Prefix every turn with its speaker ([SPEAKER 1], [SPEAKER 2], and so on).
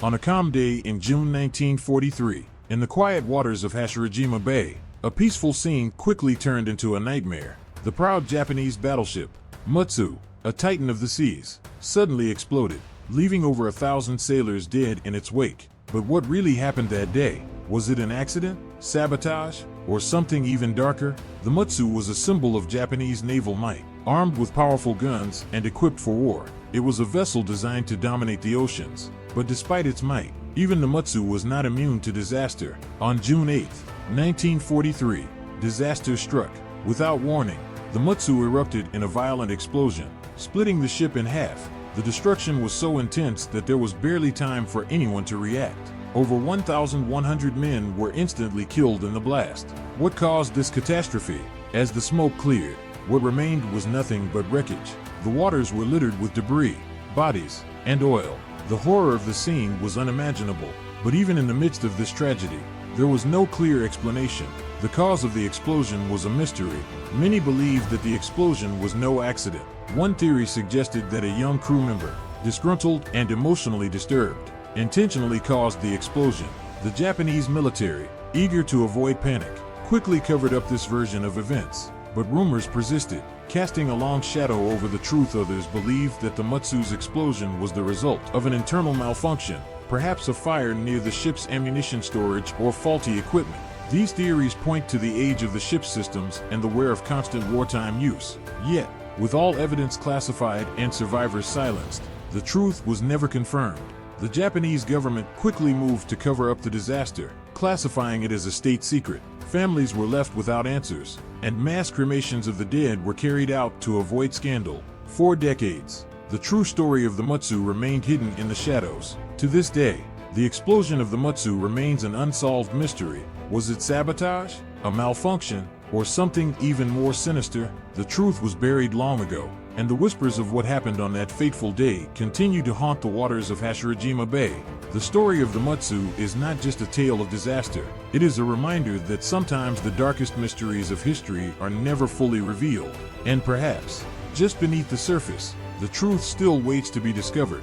[SPEAKER 1] On a calm day in June 1943, in the quiet waters of Hashirajima Bay, a peaceful scene quickly turned into a nightmare. The proud Japanese battleship, Mutsu, a titan of the seas, suddenly exploded, leaving over 1,000 sailors dead in its wake. But what really happened that day? Was it an accident, sabotage, or something even darker? The Mutsu was a symbol of Japanese naval might, armed with powerful guns and equipped for war. It was a vessel designed to dominate the oceans. But despite its might, even the Mutsu was not immune to disaster. On June 8, 1943, disaster struck. Without warning, the Mutsu erupted in a violent explosion, splitting the ship in half. The destruction was so intense that there was barely time for anyone to react. Over 1,100 men were instantly killed in the blast. What caused this catastrophe? As the smoke cleared, what remained was nothing but wreckage. The waters were littered with debris, bodies, and oil. The horror of the scene was unimaginable, but even in the midst of this tragedy, there was no clear explanation. The cause of the explosion was a mystery. Many believed that the explosion was no accident. One theory suggested that a young crew member, disgruntled and emotionally disturbed, intentionally caused the explosion. The Japanese military, eager to avoid panic, quickly covered up this version of events. But rumors persisted, casting a long shadow over the truth. Others believed that the Mutsu's explosion was the result of an internal malfunction, perhaps a fire near the ship's ammunition storage or faulty equipment. These theories point to the age of the ship's systems and the wear of constant wartime use. Yet, with all evidence classified and survivors silenced, the truth was never confirmed. The Japanese government quickly moved to cover up the disaster, classifying it as a state secret. Families were left without answers, and mass cremations of the dead were carried out to avoid scandal. For decades, the true story of the Mutsu remained hidden in the shadows. To this day, the explosion of the Mutsu remains an unsolved mystery. Was it sabotage, a malfunction, or something even more sinister? The truth was buried long ago, and the whispers of what happened on that fateful day continue to haunt the waters of Hashirajima Bay. The story of the Mutsu is not just a tale of disaster. It is a reminder that sometimes the darkest mysteries of history are never fully revealed. And perhaps, just beneath the surface, the truth still waits to be discovered.